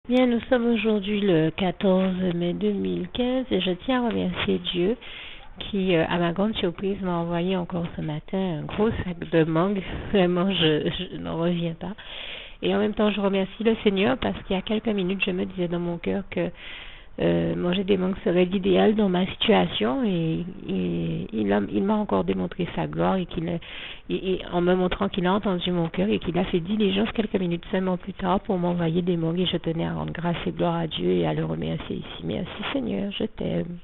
Bien, nous sommes aujourd'hui le 14 mai 2015 et je tiens à remercier Dieu qui, à ma grande surprise, m'a envoyé encore ce matin un gros sac de mangue. Vraiment, je n'en reviens pas. Et en même temps, je remercie le Seigneur parce qu'il y a quelques minutes, je me disais dans mon cœur que manger des mangues serait l'idéal dans ma situation et il m'a encore démontré sa gloire en me montrant qu'il a entendu mon cœur et qu'il a fait diligence quelques minutes seulement plus tard pour m'envoyer des mangues et je tenais à rendre grâce et gloire à Dieu et à le remercier ici. Merci Seigneur, je t'aime.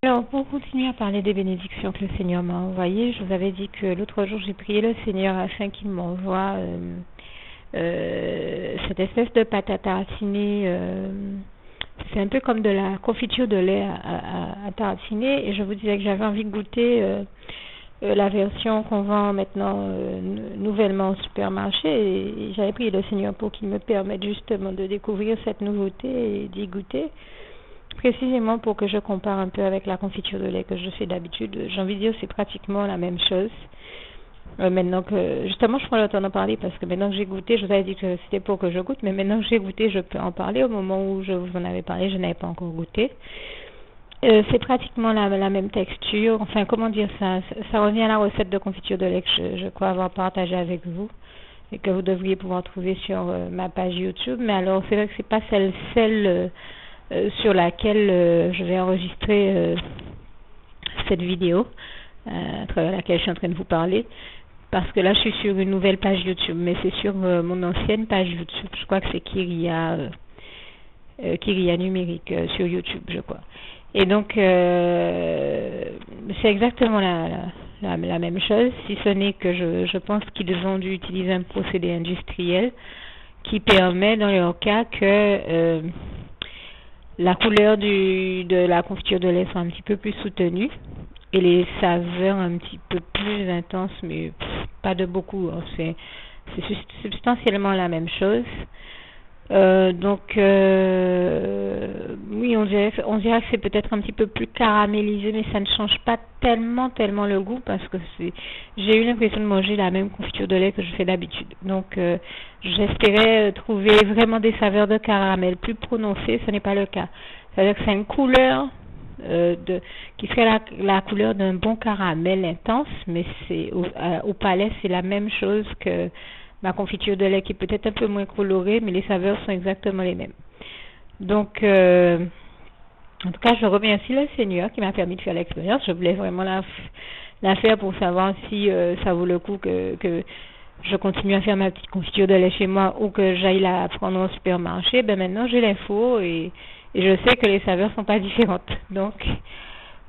Alors, pour continuer à parler des bénédictions que le Seigneur m'a envoyées, je vous avais dit que l'autre jour j'ai prié le Seigneur afin qu'il m'envoie cette espèce de pâte à tartiner. C'est un peu comme de la confiture de lait à tartiner et je vous disais que j'avais envie de goûter la version qu'on vend maintenant nouvellement au supermarché et j'avais prié le Seigneur pour qu'il me permette justement de découvrir cette nouveauté et d'y goûter. Précisément pour que je compare un peu avec la confiture de lait que je fais d'habitude. J'ai envie de dire c'est pratiquement la même chose. Maintenant que, justement, je prends le temps d'en parler parce que maintenant que j'ai goûté, je vous avais dit que c'était pour que je goûte, mais maintenant que j'ai goûté, je peux en parler. Au moment où je vous en avais parlé, je n'avais pas encore goûté. C'est pratiquement la même texture. Enfin, comment dire ça? Ça revient à la recette de confiture de lait que je crois avoir partagée avec vous et que vous devriez pouvoir trouver sur ma page YouTube. Mais alors, c'est vrai que c'est pas celle sur laquelle je vais enregistrer cette vidéo, à travers laquelle je suis en train de vous parler. Parce que là, je suis sur une nouvelle page YouTube, mais c'est sur mon ancienne page YouTube. Je crois que c'est Kyria numérique sur YouTube, je crois. Et donc, c'est exactement la même chose, si ce n'est que je pense qu'ils ont dû utiliser un procédé industriel qui permet, dans leur cas, que la couleur de la confiture de lait soit un petit peu plus soutenue et les saveurs un petit peu plus intenses, mais pas de beaucoup. Hein. C'est substantiellement la même chose. Oui, on dirait que c'est peut-être un petit peu plus caramélisé, mais ça ne change pas tellement le goût parce que j'ai eu l'impression de manger la même confiture de lait que je fais d'habitude. Donc, j'espérais trouver vraiment des saveurs de caramel plus prononcées, ce n'est pas le cas. C'est-à-dire que c'est une couleur qui serait la couleur d'un bon caramel intense, mais au palais, c'est la même chose que ma confiture de lait qui est peut-être un peu moins colorée, mais les saveurs sont exactement les mêmes. Donc, en tout cas, je remercie le Seigneur qui m'a permis de faire l'expérience. Je voulais vraiment la faire pour savoir si ça vaut le coup que je continue à faire ma petite confiture de lait chez moi ou que j'aille la prendre au supermarché. Ben maintenant, j'ai l'info et je sais que les saveurs sont pas différentes. Donc,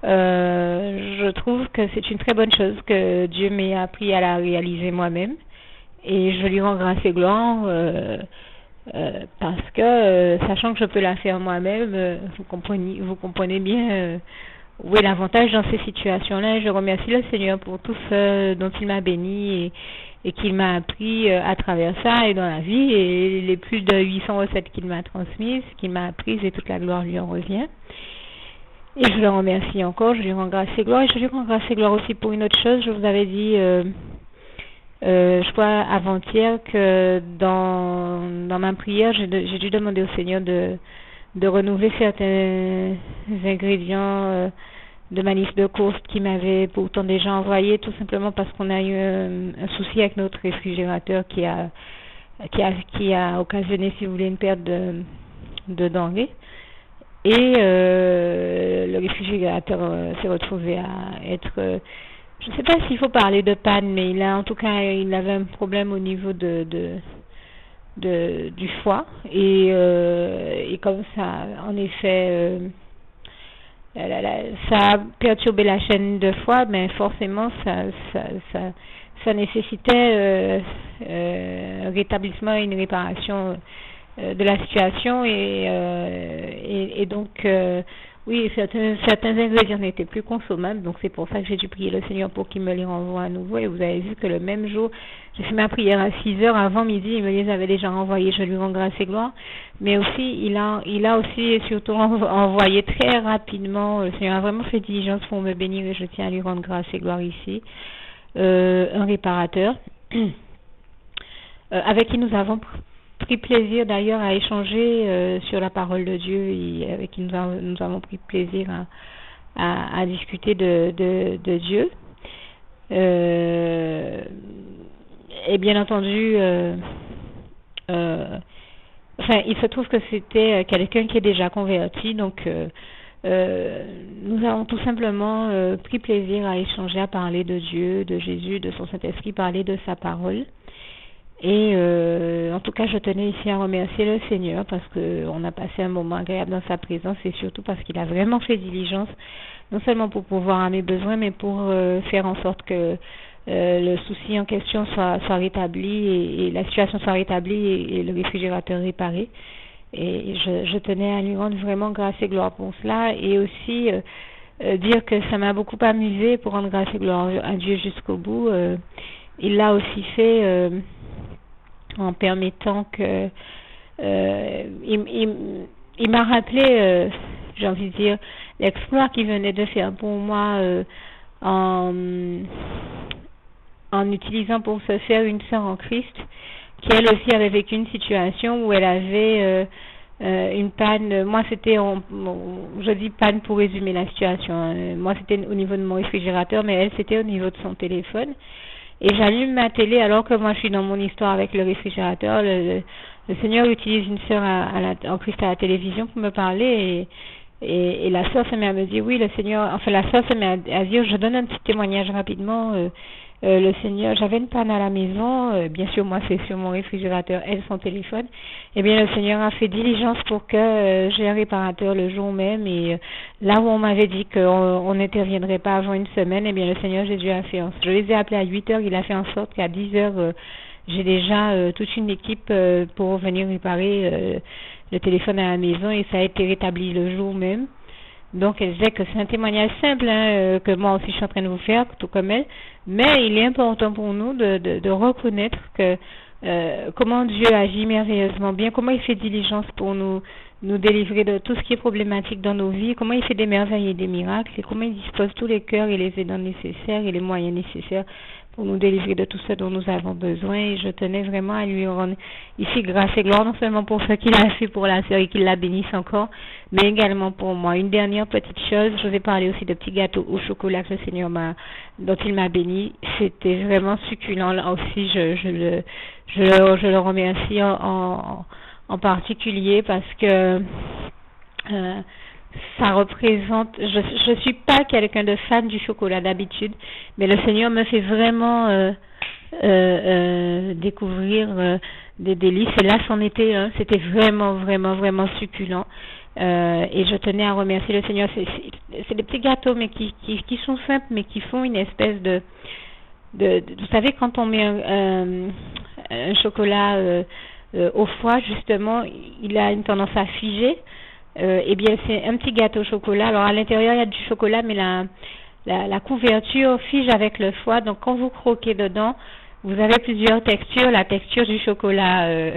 je trouve que c'est une très bonne chose que Dieu m'ait appris à la réaliser moi-même. Et je lui rends grâce et gloire parce que, sachant que je peux la faire moi-même, vous comprenez bien où est l'avantage dans ces situations-là. Je remercie le Seigneur pour tout ce dont il m'a béni et qu'il m'a appris à travers ça et dans la vie et les plus de 800 recettes qu'il m'a transmises, qu'il m'a apprises et toute la gloire lui en revient. Et je le remercie encore, je lui rends grâce et gloire et je lui rends grâce et gloire aussi pour une autre chose. Je vous avais dit... je crois avant-hier que dans ma prière, j'ai dû demander au Seigneur de renouveler certains ingrédients de ma liste de courses qu'il m'avait pourtant déjà envoyé, tout simplement parce qu'on a eu un souci avec notre réfrigérateur qui a occasionné, si vous voulez, une perte de denrées. Et le réfrigérateur s'est retrouvé à être... je ne sais pas s'il faut parler de panne, mais il avait un problème au niveau du foie et comme ça, en effet, ça a perturbé la chaîne de foie, mais forcément, ça nécessitait un rétablissement et une réparation de la situation et donc oui, certains ingrédients n'étaient plus consommables, donc c'est pour ça que j'ai dû prier le Seigneur pour qu'il me les renvoie à nouveau. Et vous avez vu que le même jour, j'ai fait ma prière à 6h, avant midi, il me les avait déjà renvoyés, je lui rends grâce et gloire. Mais aussi, il a aussi et surtout envoyé très rapidement, le Seigneur a vraiment fait diligence pour me bénir et je tiens à lui rendre grâce et gloire ici, un réparateur avec qui nous avons pris plaisir d'ailleurs à échanger sur la parole de Dieu et avec qui nous avons pris plaisir à discuter de Dieu. Et bien entendu, il se trouve que c'était quelqu'un qui est déjà converti, donc nous avons tout simplement pris plaisir à échanger, à parler de Dieu, de Jésus, de son Saint-Esprit, parler de sa parole. Et en tout cas, je tenais ici à remercier le Seigneur parce qu'on a passé un moment agréable dans sa présence et surtout parce qu'il a vraiment fait diligence, non seulement pour pouvoir à mes besoins, mais pour faire en sorte que le souci en question soit rétabli et la situation soit rétablie et le réfrigérateur réparé. Et je tenais à lui rendre vraiment grâce et gloire pour cela et aussi dire que ça m'a beaucoup amusé pour rendre grâce et gloire à Dieu jusqu'au bout. Il l'a aussi fait en permettant que il m'a rappelé, j'ai envie de dire, l'exploit qu'il venait de faire pour moi en utilisant pour se faire une sœur en Christ qui elle aussi avait vécu une situation où elle avait une panne. Moi c'était, je dis panne pour résumer la situation, moi c'était au niveau de mon réfrigérateur, mais elle c'était au niveau de son téléphone. Et j'allume ma télé alors que moi je suis dans mon histoire avec le réfrigérateur. Le Seigneur utilise une sœur en Christ à la télévision pour me parler et la sœur se met à me dire, oui, le Seigneur, enfin la sœur se met à dire, je donne un petit témoignage rapidement, le Seigneur, j'avais une panne à la maison, bien sûr moi c'est sur mon réfrigérateur, elle son téléphone, et bien le Seigneur a fait diligence pour que j'ai un réparateur le jour même et là où on m'avait dit qu'on n'interviendrait pas avant une semaine, et bien le Seigneur Jésus a fait, je les ai appelés à 8h, il a fait en sorte qu'à 10h j'ai déjà toute une équipe pour venir réparer le téléphone à la maison et ça a été rétabli le jour même. Donc elle disait que c'est un témoignage simple que moi aussi je suis en train de vous faire, tout comme elle, mais il est important pour nous de reconnaître que comment Dieu agit merveilleusement bien, comment il fait diligence pour nous délivrer de tout ce qui est problématique dans nos vies, comment il fait des merveilles et des miracles, et comment il dispose tous les cœurs et les aidants nécessaires et les moyens nécessaires pour nous délivrer de tout ce dont nous avons besoin. Et je tenais vraiment à lui rendre ici grâce et gloire, non seulement pour ce qu'il a fait pour la sœur et qu'il la bénisse encore, mais également pour moi. Une dernière petite chose, je vais parler aussi de petits gâteaux au chocolat que le Seigneur dont il m'a béni. C'était vraiment succulent. Là aussi, je le remercie en particulier parce que ça représente, je suis pas quelqu'un de fan du chocolat d'habitude, mais le Seigneur me fait vraiment découvrir des délices, et là c'en était un, c'était vraiment vraiment succulent, et je tenais à remercier le Seigneur. C'est des petits gâteaux mais qui sont simples mais qui font une espèce de vous savez quand on met un chocolat au foie, justement il a une tendance à figer. Eh bien c'est un petit gâteau au chocolat. Alors à l'intérieur il y a du chocolat, mais la couverture fige avec le foie. Donc quand vous croquez dedans, vous avez plusieurs textures. La texture du chocolat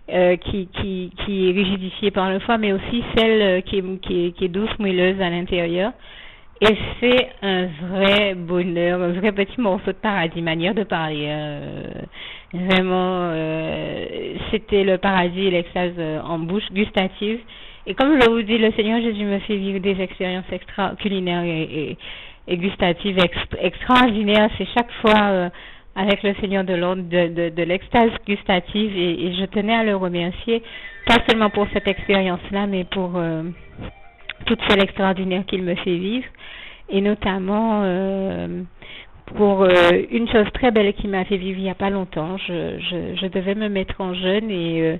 qui est rigidifiée par le foie, mais aussi celle qui est douce, moelleuse à l'intérieur. Et c'est un vrai bonheur, un vrai petit morceau de paradis, manière de parler. Vraiment, c'était le paradis et l'extase en bouche gustative. Et comme je vous dis, le Seigneur Jésus me fait vivre des expériences culinaires et gustatives extraordinaires. C'est chaque fois avec le Seigneur de l'ordre de l'extase gustative et je tenais à le remercier, pas seulement pour cette expérience-là, mais pour toute celle extraordinaire qu'il me fait vivre, et notamment pour une chose très belle qu'il m'a fait vivre il n'y a pas longtemps. Je devais me mettre en jeûne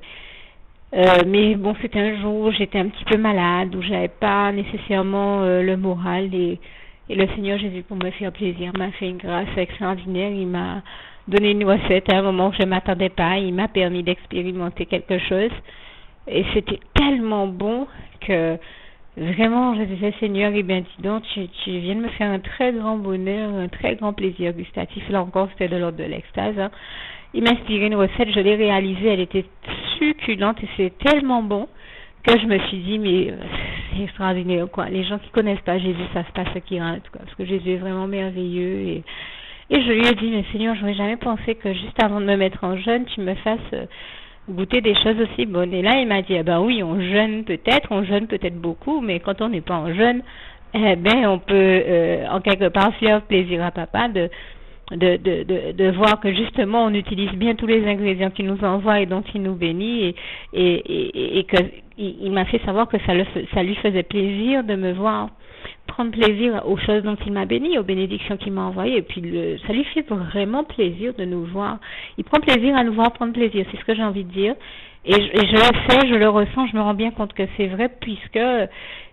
mais bon, c'était un jour où j'étais un petit peu malade, où j'avais pas nécessairement le moral, et le Seigneur Jésus, pour me faire plaisir, m'a fait une grâce extraordinaire. Il m'a donné une recette à un moment où je ne m'attendais pas. Il m'a permis d'expérimenter quelque chose et c'était tellement bon que vraiment je disais, Seigneur, eh bien dis donc, tu viens de me faire un très grand bonheur, un très grand plaisir gustatif. Là encore, c'était de l'ordre de l'extase, hein. Il m'a inspiré une recette, je l'ai réalisée, elle était succulente et c'est tellement bon que je me suis dit, mais c'est extraordinaire, quoi. Les gens qui connaissent pas Jésus, ça se passe ce qui rate, quoi, parce que Jésus est vraiment merveilleux. Et je lui ai dit, mais Seigneur, je n'aurais jamais pensé que juste avant de me mettre en jeûne, tu me fasses goûter des choses aussi bonnes. Et là, il m'a dit, eh ben oui, on jeûne peut-être beaucoup, mais quand on n'est pas en jeûne, eh ben on peut en quelque part faire plaisir à papa de voir que justement on utilise bien tous les ingrédients qu'il nous envoie et dont il nous bénit et que il m'a fait savoir que ça lui faisait plaisir de me voir prendre plaisir aux choses dont il m'a béni, aux bénédictions qu'il m'a envoyées. Et puis ça lui fait vraiment plaisir de nous voir. Il prend plaisir à nous voir prendre plaisir, c'est ce que j'ai envie de dire. Et je le sais, je le ressens, je me rends bien compte que c'est vrai puisque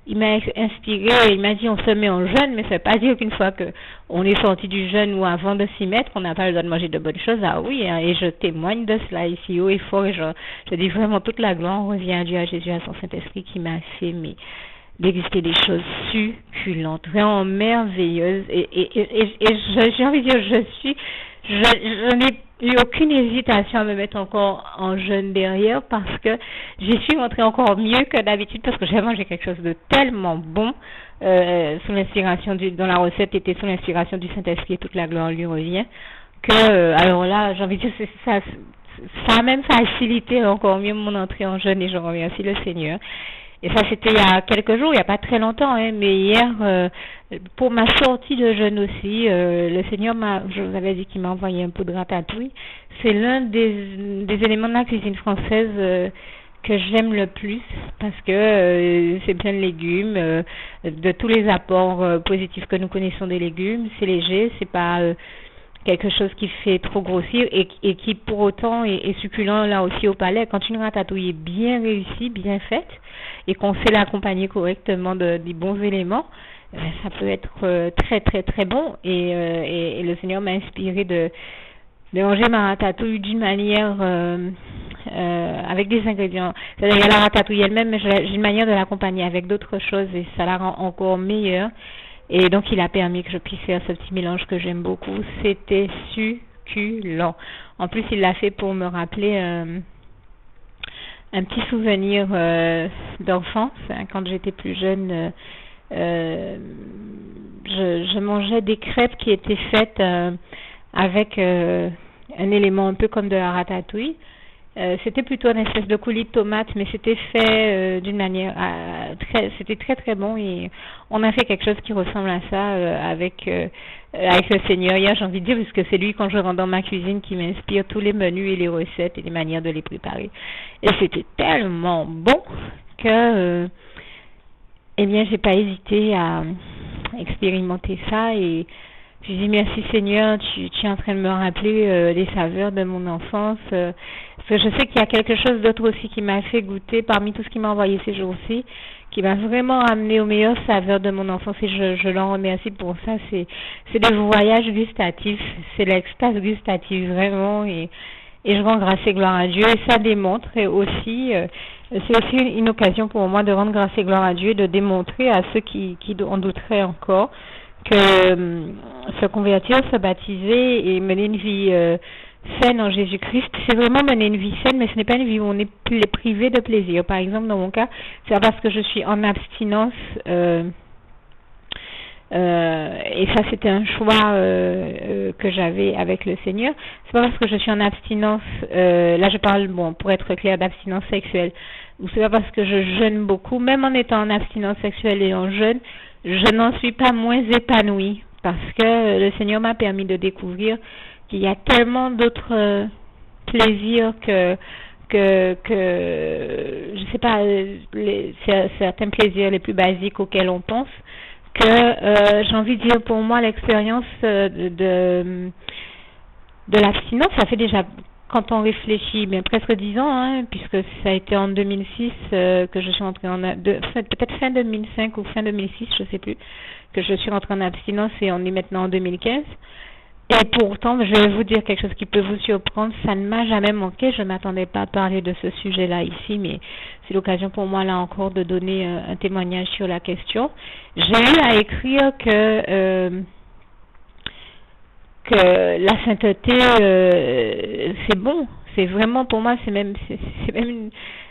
il m'a inspiré, il m'a dit on se met en jeûne, mais ça ne veut pas dire qu'une fois que on est sorti du jeûne ou avant de s'y mettre, on n'a pas le droit de manger de bonnes choses. Ah oui, hein, et je témoigne de cela ici haut et fort, et je dis vraiment toute la gloire revient à Dieu, à Jésus, à son Saint-Esprit qui m'a fait déguster des choses succulentes, vraiment merveilleuses, et j'ai envie de dire, je n'ai eu aucune hésitation à me mettre encore en jeûne derrière parce que j'y suis rentrée encore mieux que d'habitude parce que j'ai mangé quelque chose de tellement bon sous l'inspiration dont la recette était sous l'inspiration du Saint-Esprit, toute la gloire lui revient, que alors là, j'ai envie de dire, ça a même facilité encore mieux mon entrée en jeûne et je remercie le Seigneur. Et ça, c'était il y a quelques jours, il n'y a pas très longtemps, hein, mais hier, pour ma sortie de jeûne aussi, le Seigneur je vous avais dit qu'il m'a envoyé un pot de ratatouille. C'est l'un des éléments de la cuisine française que j'aime le plus parce que c'est plein de légumes, de tous les apports positifs que nous connaissons des légumes. C'est léger, c'est pas quelque chose qui fait trop grossir et qui pour autant est succulent là aussi au palais. Quand une ratatouille est bien réussie, bien faite et qu'on sait l'accompagner correctement des bons éléments, ça peut être très très très bon et le Seigneur m'a inspiré de manger ma ratatouille d'une manière avec des ingrédients. C'est-à-dire, il y a la ratatouille elle-même, mais j'ai une manière de l'accompagner avec d'autres choses et ça la rend encore meilleure. Et donc, il a permis que je puisse faire ce petit mélange que j'aime beaucoup. C'était succulent. En plus, il l'a fait pour me rappeler un petit souvenir d'enfance. Hein. Quand j'étais plus jeune, je mangeais des crêpes qui étaient faites avec un élément un peu comme de la ratatouille. C'était plutôt une espèce de coulis de tomate, mais c'était fait d'une manière c'était très très bon et on a fait quelque chose qui ressemble à ça avec le Seigneur hier, j'ai envie de dire, puisque c'est lui quand je rentre dans ma cuisine qui m'inspire tous les menus et les recettes et les manières de les préparer. Et c'était tellement bon que eh bien j'ai pas hésité à expérimenter ça et je dis merci Seigneur, tu es en train de me rappeler les saveurs de mon enfance. Parce que je sais qu'il y a quelque chose d'autre aussi qui m'a fait goûter parmi tout ce qu'il m'a envoyé ces jours-ci, qui m'a vraiment amené aux meilleures saveurs de mon enfance et je l'en remercie pour ça. C'est le voyage gustatif, c'est l'extase gustative vraiment et je rends grâce et gloire à Dieu et ça démontre aussi, c'est aussi une occasion pour moi de rendre grâce et gloire à Dieu et de démontrer à ceux qui en douteraient encore que se convertir, se baptiser et mener une vie saine en Jésus-Christ, c'est vraiment mener une vie saine, mais ce n'est pas une vie où on est privé de plaisir. Par exemple, dans mon cas, c'est parce que je suis en abstinence et ça c'était un choix que j'avais avec le Seigneur. C'est pas parce que je suis en abstinence, là je parle, bon, pour être clair, d'abstinence sexuelle, ou c'est pas parce que je jeûne beaucoup, même en étant en abstinence sexuelle et en jeûne, je n'en suis pas moins épanouie parce que le Seigneur m'a permis de découvrir qu'il y a tellement d'autres plaisirs que je sais pas, certains plaisirs les plus basiques auxquels on pense, que j'ai envie de dire pour moi l'expérience de l'abstinence, ça fait déjà, quand on réfléchit, bien presque 10 ans, hein, puisque ça a été en 2006 que je suis entrée peut-être fin 2005 ou fin 2006, je sais plus, que je suis rentrée en abstinence et on est maintenant en 2015. Et pourtant, je vais vous dire quelque chose qui peut vous surprendre, ça ne m'a jamais manqué, je ne m'attendais pas à parler de ce sujet-là ici, mais c'est l'occasion pour moi là encore de donner un témoignage sur la question. J'ai eu à écrire que la sainteté, c'est bon, c'est vraiment pour moi, c'est même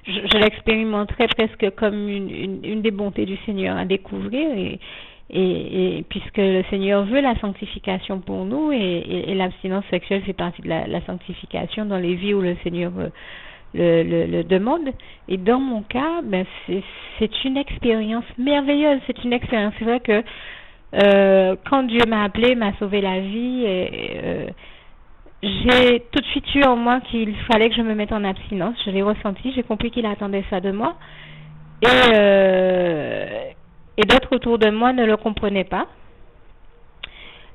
je l'expérimenterais presque comme une des bontés du Seigneur à découvrir et puisque le Seigneur veut la sanctification pour nous et l'abstinence sexuelle fait partie de la sanctification dans les vies où le Seigneur le demande. Et dans mon cas, ben c'est une expérience merveilleuse, c'est une expérience. C'est vrai que quand Dieu m'a appelé, m'a sauvé la vie, j'ai tout de suite eu en moi qu'il fallait que je me mette en abstinence. Je l'ai ressenti, j'ai compris qu'il attendait ça de moi. Et d'autres autour de moi ne le comprenaient pas.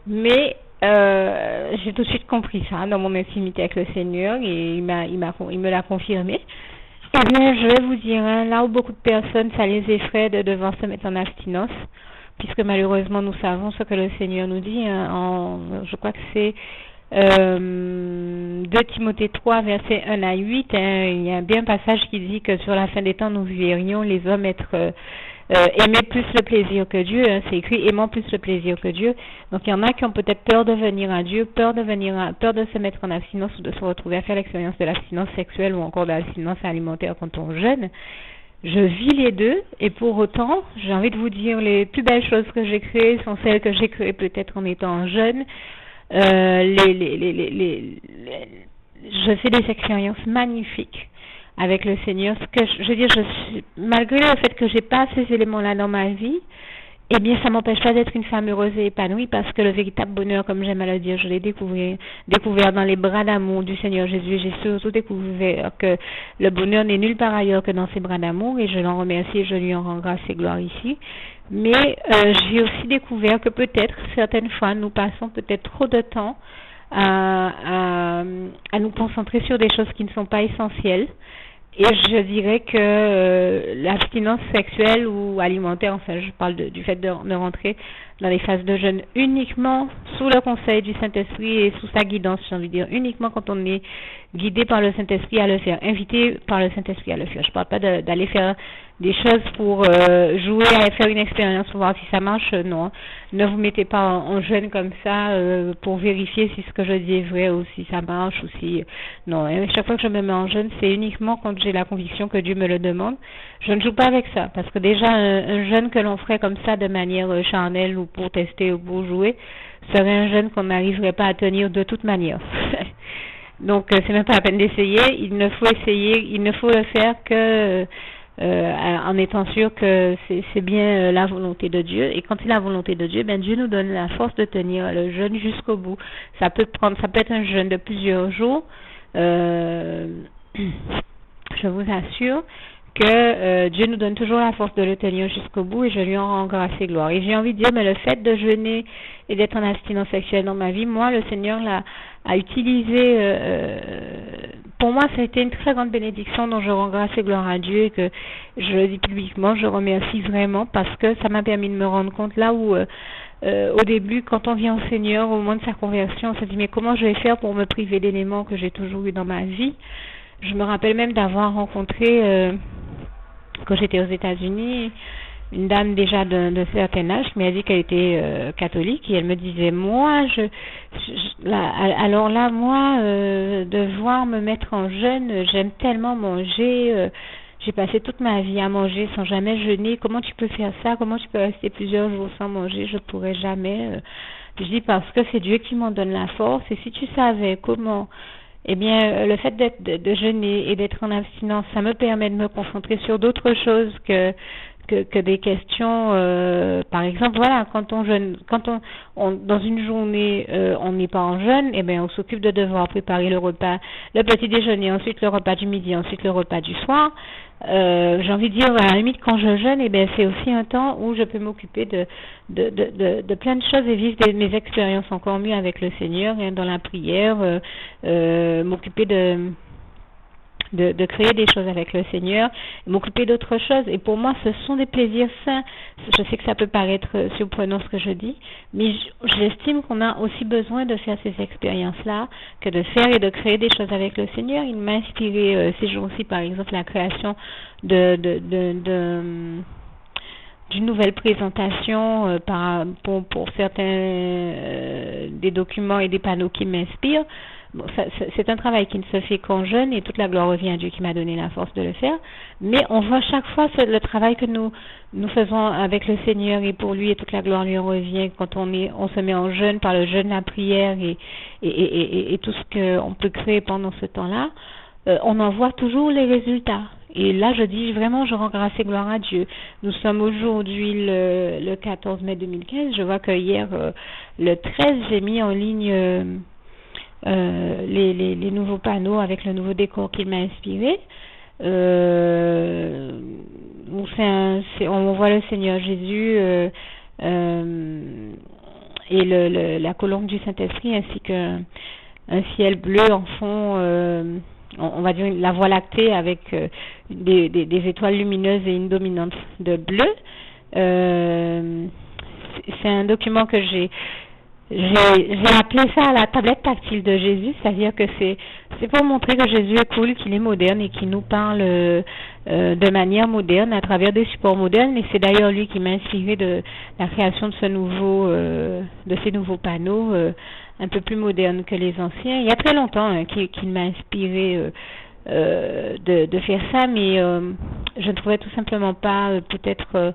Mais j'ai tout de suite compris ça dans mon intimité avec le Seigneur et il me l'a confirmé. Eh bien, je vais vous dire, hein, là où beaucoup de personnes, ça les effraie de devoir se mettre en abstinence, puisque malheureusement nous savons ce que le Seigneur nous dit, hein, je crois que c'est 2 Timothée 3, versets 1 à 8, hein, il y a bien un passage qui dit que sur la fin des temps, nous verrions les hommes être aimer plus le plaisir que Dieu, hein, c'est écrit aimant plus le plaisir que Dieu. Donc il y en a qui ont peut-être peur de venir à Dieu, peur de se mettre en abstinence ou de se retrouver à faire l'expérience de l'abstinence sexuelle ou encore de l'abstinence alimentaire quand on jeûne. Je vis les deux et pour autant, j'ai envie de vous dire, les plus belles choses que j'ai créées sont celles que j'ai créées peut-être en étant jeune. Je fais des expériences magnifiques avec le Seigneur. Je veux dire, malgré le fait que j'ai pas ces éléments-là dans ma vie, eh bien, ça m'empêche pas d'être une femme heureuse et épanouie parce que le véritable bonheur, comme j'aime à le dire, je l'ai découvert dans les bras d'amour du Seigneur Jésus. J'ai surtout découvert que le bonheur n'est nulle part ailleurs que dans ses bras d'amour et je l'en remercie et je lui en rends grâce et gloire ici. Mais j'ai aussi découvert que peut-être, certaines fois, nous passons peut-être trop de temps à nous concentrer sur des choses qui ne sont pas essentielles. Et je dirais que l'abstinence sexuelle ou alimentaire, enfin je parle du fait de rentrer dans les phases de jeûne uniquement sous le conseil du Saint-Esprit et sous sa guidance, j'ai envie de dire, uniquement quand on est guidé par le Saint-Esprit à le faire, invité par le Saint-Esprit à le faire. Je ne parle pas d'aller faire des choses pour jouer, à faire une expérience pour voir si ça marche, non. Ne vous mettez pas en jeûne comme ça pour vérifier si ce que je dis est vrai ou si ça marche ou si... Non, et chaque fois que je me mets en jeûne, c'est uniquement quand j'ai la conviction que Dieu me le demande. Je ne joue pas avec ça, parce que déjà un jeûne que l'on ferait comme ça de manière charnelle ou pour tester ou pour jouer, serait un jeûne qu'on n'arriverait pas à tenir de toute manière. Donc c'est même pas la peine d'essayer, il ne faut le faire que en étant sûr que c'est bien la volonté de Dieu. Et quand c'est la volonté de Dieu, ben Dieu nous donne la force de tenir le jeûne jusqu'au bout. Ça peut être un jeûne de plusieurs jours. Je vous assure que Dieu nous donne toujours la force de le tenir jusqu'au bout et je lui en rends grâce et gloire. Et j'ai envie de dire, mais le fait de jeûner et d'être en abstinence sexuelle dans ma vie, moi, le Seigneur a utilisé, pour moi, ça a été une très grande bénédiction dont je rends grâce et gloire à Dieu et que je le dis publiquement, je remercie vraiment parce que ça m'a permis de me rendre compte là où au début, quand on vient au Seigneur, au moment de sa conversion, on se dit, mais comment je vais faire pour me priver d'éléments que j'ai toujours eu dans ma vie? Je me rappelle même d'avoir rencontré, quand j'étais aux États-Unis, une dame déjà d'un certain âge qui m'a dit qu'elle était catholique et elle me disait moi alors là moi devoir me mettre en jeûne, j'aime tellement manger, j'ai passé toute ma vie à manger sans jamais jeûner, comment tu peux faire ça, comment tu peux rester plusieurs jours sans manger, je pourrais jamais. Je dis parce que c'est Dieu qui m'en donne la force et si tu savais comment, eh bien, le fait de jeûner et d'être en abstinence, ça me permet de me concentrer sur d'autres choses que des questions. Par exemple, voilà, quand on jeûne, dans une journée, on n'est pas en jeûne, eh bien, on s'occupe de devoir préparer le repas, le petit déjeuner, ensuite le repas du midi, ensuite le repas du soir. J'ai envie de dire, à la limite, quand je jeûne, eh bien, c'est aussi un temps où je peux m'occuper de plein de choses et vivre mes expériences encore mieux avec le Seigneur, hein, dans la prière, m'occuper de créer des choses avec le Seigneur, m'occuper d'autres choses. Et pour moi, ce sont des plaisirs sains. Je sais que ça peut paraître surprenant ce que je dis, mais j'estime qu'on a aussi besoin de faire ces expériences-là, que de faire et de créer des choses avec le Seigneur. Il m'a inspiré ces jours-ci, par exemple, la création d'une nouvelle présentation pour certains des documents et des panneaux qui m'inspirent. Bon, c'est un travail qui ne se fait qu'en jeûne et toute la gloire revient à Dieu qui m'a donné la force de le faire. Mais on voit chaque fois le travail que nous faisons avec le Seigneur et pour lui et toute la gloire lui revient quand on se met en jeûne par le jeûne, la prière et tout ce qu'on peut créer pendant ce temps-là. on en voit toujours les résultats. Et là, je dis vraiment, je rends grâce et gloire à Dieu. Nous sommes aujourd'hui le 14 mai 2015. Je vois que hier, le 13, j'ai mis en ligne les nouveaux panneaux avec le nouveau décor qu'il m'a inspiré. On voit le Seigneur Jésus et la colombe du Saint-Esprit ainsi qu'un ciel bleu en fond, on va dire la Voie lactée avec des étoiles lumineuses et une dominante de bleu. C'est un document que j'ai appelé ça la tablette tactile de Jésus, c'est-à-dire que c'est pour montrer que Jésus est cool, qu'il est moderne et qu'il nous parle de manière moderne à travers des supports modernes. Et c'est d'ailleurs lui qui m'a inspiré de la création de ces nouveaux panneaux un peu plus modernes que les anciens. Il y a très longtemps qu'il m'a inspiré de faire ça, mais je ne trouvais tout simplement pas peut-être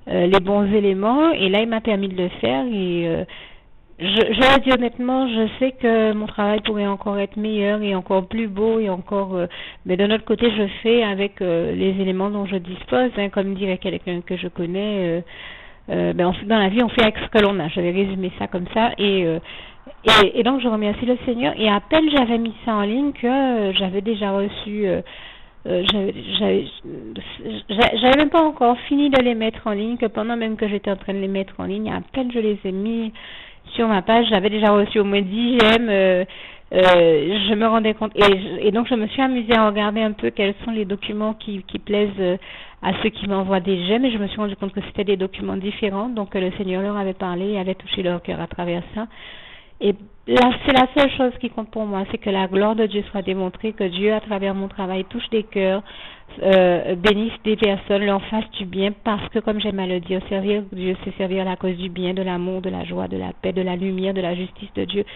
les bons éléments. Et là, il m'a permis de le faire et je vais dire honnêtement, je sais que mon travail pourrait encore être meilleur et encore plus beau et encore, mais de notre côté, je fais avec les éléments dont je dispose, comme dirait quelqu'un que je connais. Dans la vie, on fait avec ce que l'on a. Je vais résumer ça comme ça et donc je remercie le Seigneur. Et à peine j'avais mis ça en ligne que j'avais déjà reçu. J'avais même pas encore fini de les mettre en ligne, que pendant même que j'étais en train de les mettre en ligne, à peine je les ai mis sur ma page, j'avais déjà reçu au moins 10 j'aime. Je me rendais compte et donc je me suis amusée à regarder un peu quels sont les documents qui plaisent à ceux qui m'envoient des j'aime, et je me suis rendu compte que c'était des documents différents, donc le Seigneur leur avait parlé et avait touché leur cœur à travers ça. Et là, c'est la seule chose qui compte pour moi, c'est que la gloire de Dieu soit démontrée, que Dieu, à travers mon travail, touche des cœurs, bénisse des personnes, leur fasse du bien, parce que, comme j'aime à le dire, servir Dieu, c'est servir à la cause du bien, de l'amour, de la joie, de la paix, de la lumière, de la justice de Dieu,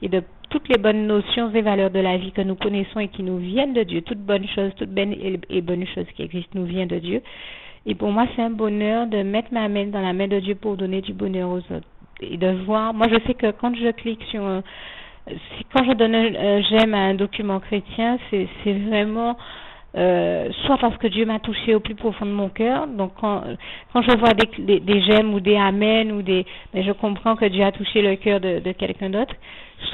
et de toutes les bonnes notions et valeurs de la vie que nous connaissons et qui nous viennent de Dieu. Toute bonne chose, toute bonne et bonne chose qui existe nous vient de Dieu. Et pour moi, c'est un bonheur de mettre ma main dans la main de Dieu pour donner du bonheur aux autres. Et de voir, moi je sais que quand je clique sur quand je donne un j'aime à un document chrétien, c'est vraiment soit parce que Dieu m'a touché au plus profond de mon cœur, donc quand je vois des j'aime ou des amen je comprends que Dieu a touché le cœur de quelqu'un d'autre,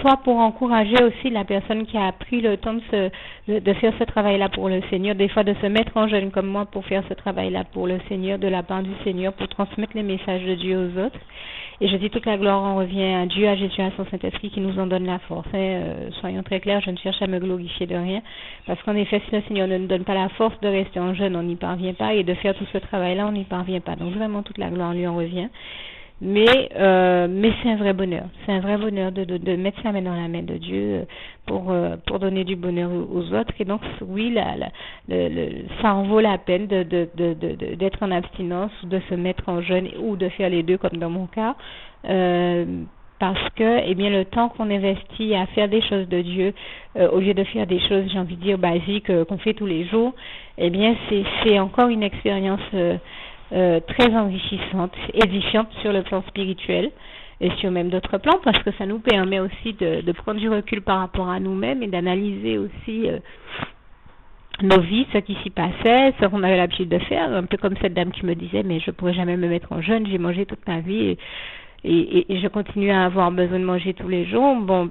soit pour encourager aussi la personne qui a pris le temps de faire ce travail-là pour le Seigneur, des fois de se mettre en jeûne comme moi pour faire ce travail-là pour le Seigneur, de la part du Seigneur, pour transmettre les messages de Dieu aux autres. Et je dis toute la gloire en revient à Dieu, à Jésus, à son Saint-Esprit qui nous en donne la force. Soyons très clairs, je ne cherche à me glorifier de rien, parce qu'en effet, si le Seigneur ne nous donne pas la force de rester en jeûne, on n'y parvient pas, et de faire tout ce travail-là, on n'y parvient pas. Donc vraiment, toute la gloire lui en revient. Mais c'est un vrai bonheur. C'est un vrai bonheur de mettre sa main dans la main de Dieu pour donner du bonheur aux autres. Et donc, oui, ça en vaut la peine d'être en abstinence, de se mettre en jeûne ou de faire les deux, comme dans mon cas. Parce que, eh bien, le temps qu'on investit à faire des choses de Dieu, au lieu de faire des choses, j'ai envie de dire, basiques, qu'on fait tous les jours, eh bien, c'est encore une expérience très enrichissante, édifiante sur le plan spirituel et sur même d'autres plans, parce que ça nous permet aussi de prendre du recul par rapport à nous-mêmes et d'analyser aussi nos vies, ce qui s'y passait, ce qu'on avait l'habitude de faire, un peu comme cette dame qui me disait mais je pourrais jamais me mettre en jeûne, j'ai mangé toute ma vie et je continue à avoir besoin de manger tous les jours. Bon,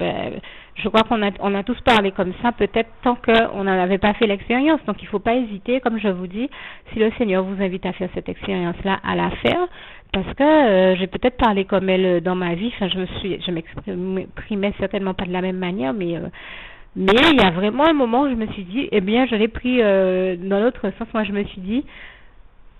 je crois qu'on a tous parlé comme ça, peut-être tant qu'on n'en avait pas fait l'expérience. Donc, il ne faut pas hésiter, comme je vous dis, si le Seigneur vous invite à faire cette expérience-là, à la faire, parce que j'ai peut-être parlé comme elle dans ma vie. Enfin, je m'exprimais certainement pas de la même manière, mais il y a vraiment un moment où je me suis dit, eh bien, je l'ai pris dans l'autre sens. Moi, je me suis dit,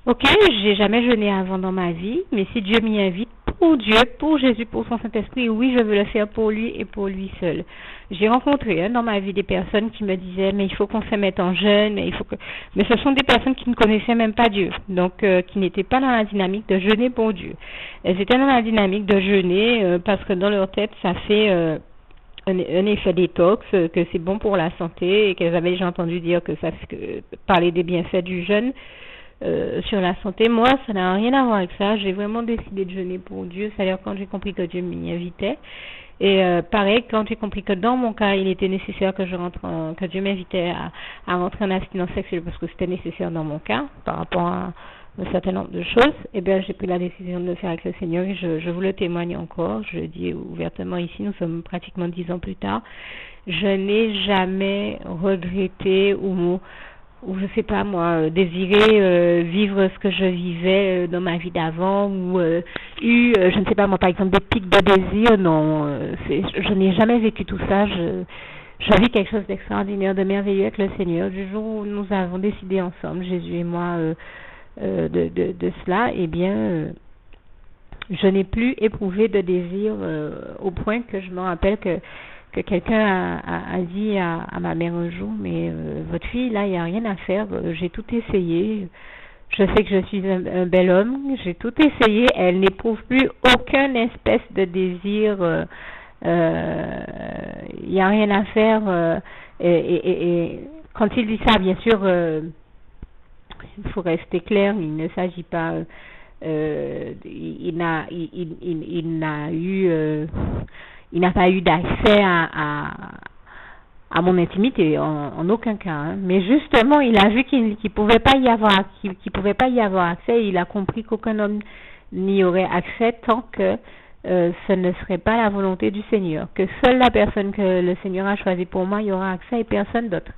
ok, j'ai jamais jeûné avant dans ma vie, mais si Dieu m'y invite, pour Dieu, pour Jésus, pour son Saint-Esprit, oui, je veux le faire pour lui et pour lui seul. J'ai rencontré dans ma vie des personnes qui me disaient, mais il faut qu'on se mette en jeûne, mais ce sont des personnes qui ne connaissaient même pas Dieu, donc qui n'étaient pas dans la dynamique de jeûner pour Dieu. Elles étaient dans la dynamique de jeûner parce que dans leur tête, ça fait un effet détox, que c'est bon pour la santé, et qu'elles avaient déjà entendu dire que parler des bienfaits du jeûne. sur la santé. Moi, ça n'a rien à voir avec ça. J'ai vraiment décidé de jeûner pour Dieu. C'est-à-dire quand j'ai compris que Dieu m'y invitait. Et pareil, quand j'ai compris que dans mon cas, il était nécessaire que que Dieu m'invitait à rentrer en abstinence sexuelle parce que c'était nécessaire dans mon cas par rapport à un certain nombre de choses, eh bien, j'ai pris la décision de le faire avec le Seigneur et je vous le témoigne encore. Je le dis ouvertement ici, nous sommes pratiquement 10 ans plus tard. Je n'ai jamais regretté ou je sais pas moi, désiré vivre ce que je vivais dans ma vie d'avant ou je ne sais pas moi, par exemple, des pics de désir. Non, je n'ai jamais vécu tout ça. Je vis quelque chose d'extraordinaire, de merveilleux avec le Seigneur. Du jour où nous avons décidé ensemble, Jésus et moi, de cela, eh bien, je n'ai plus éprouvé de désir au point que je me rappelle que quelqu'un a dit à ma mère un jour, mais votre fille, là, il n'y a rien à faire, j'ai tout essayé, je sais que je suis un bel homme, j'ai tout essayé, elle n'éprouve plus aucune espèce de désir, il n'y a rien à faire, et quand il dit ça, bien sûr, il faut rester clair, il ne s'agit pas, il n'a pas eu d'accès à mon intimité en aucun cas, hein. Mais justement, il a vu qu'il pouvait pas y avoir accès. Il a compris qu'aucun homme n'y aurait accès tant que ce ne serait pas la volonté du Seigneur, que seule la personne que le Seigneur a choisie pour moi y aura accès et personne d'autre.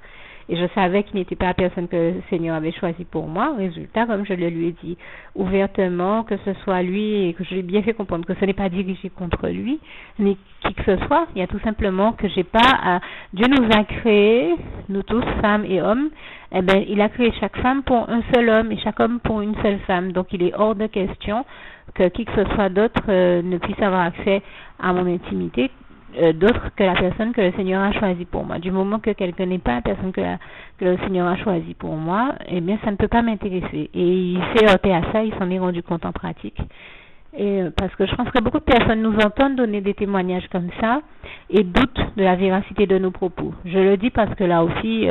Et je savais qu'il n'était pas la personne que le Seigneur avait choisie pour moi. Résultat, comme je le lui ai dit ouvertement, que ce soit lui, et que je lui ai bien fait comprendre que ce n'est pas dirigé contre lui, ni qui que ce soit. Il y a tout simplement que j'ai pas Dieu nous a créés, nous tous, femmes et hommes. Eh ben, il a créé chaque femme pour un seul homme et chaque homme pour une seule femme. Donc, il est hors de question que qui que ce soit d'autre ne puisse avoir accès à mon intimité. D'autre que la personne que le Seigneur a choisie pour moi. Du moment que quelqu'un n'est pas la personne que le Seigneur a choisie pour moi, eh bien, ça ne peut pas m'intéresser. Et il s'est heurté à ça, il s'en est rendu compte en pratique. Et parce que je pense que beaucoup de personnes nous entendent donner des témoignages comme ça et doutent de la véracité de nos propos. Je le dis parce que là aussi,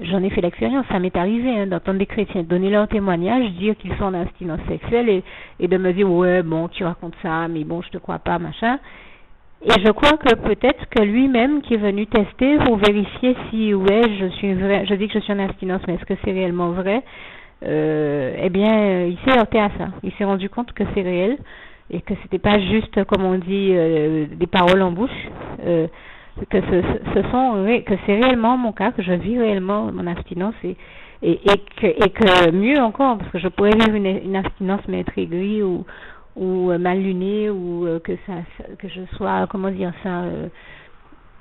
j'en ai fait l'expérience, ça m'est arrivé d'entendre des chrétiens donner leur témoignage, dire qu'ils sont en abstinence sexuelle et de me dire, ouais, bon, tu racontes ça, mais bon, je te crois pas, machin. Et je crois que peut-être que lui-même qui est venu tester pour vérifier si ouais je dis que je suis en abstinence, mais est-ce que c'est réellement vrai, eh bien il s'est heurté à ça. Il s'est rendu compte que c'est réel et que c'était pas juste comme on dit des paroles en bouche, que que c'est réellement mon cas, que je vis réellement mon abstinence et que mieux encore parce que je pourrais vivre une abstinence mais être aigrie ou mal luné ou que je sois comment dire ça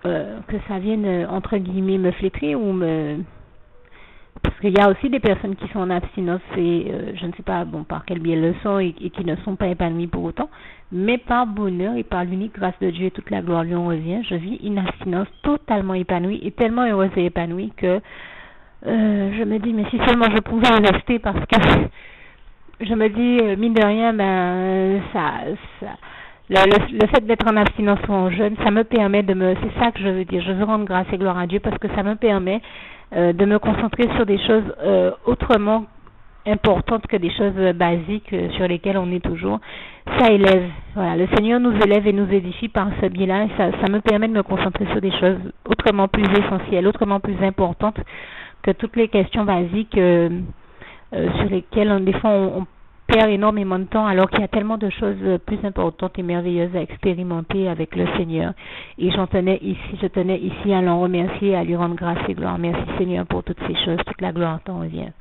que ça vienne entre guillemets me flétrer ou me parce qu'il y a aussi des personnes qui sont en abstinence et je ne sais pas bon par quel biais elles le sont et qui ne sont pas épanouies pour autant, mais par bonheur et par l'unique grâce de Dieu et toute la gloire lui en revient, je vis une abstinence totalement épanouie et tellement heureuse et épanouie que je me dis mais si seulement je pouvais en rester parce que je me dis, mine de rien, le fait d'être en abstinence ou en jeûne, ça me permet c'est ça que je veux dire, je veux rendre grâce et gloire à Dieu parce que ça me permet de me concentrer sur des choses autrement importantes que des choses basiques sur lesquelles on est toujours. Ça élève, voilà, le Seigneur nous élève et nous édifie par ce biais-là et ça me permet de me concentrer sur des choses autrement plus essentielles, autrement plus importantes que toutes les questions basiques sur lesquelles des fois on perd énormément de temps alors qu'il y a tellement de choses plus importantes et merveilleuses à expérimenter avec le Seigneur. Et je tenais ici à l'en remercier, à lui rendre grâce et gloire. Merci Seigneur pour toutes ces choses, toute la gloire t'en revient.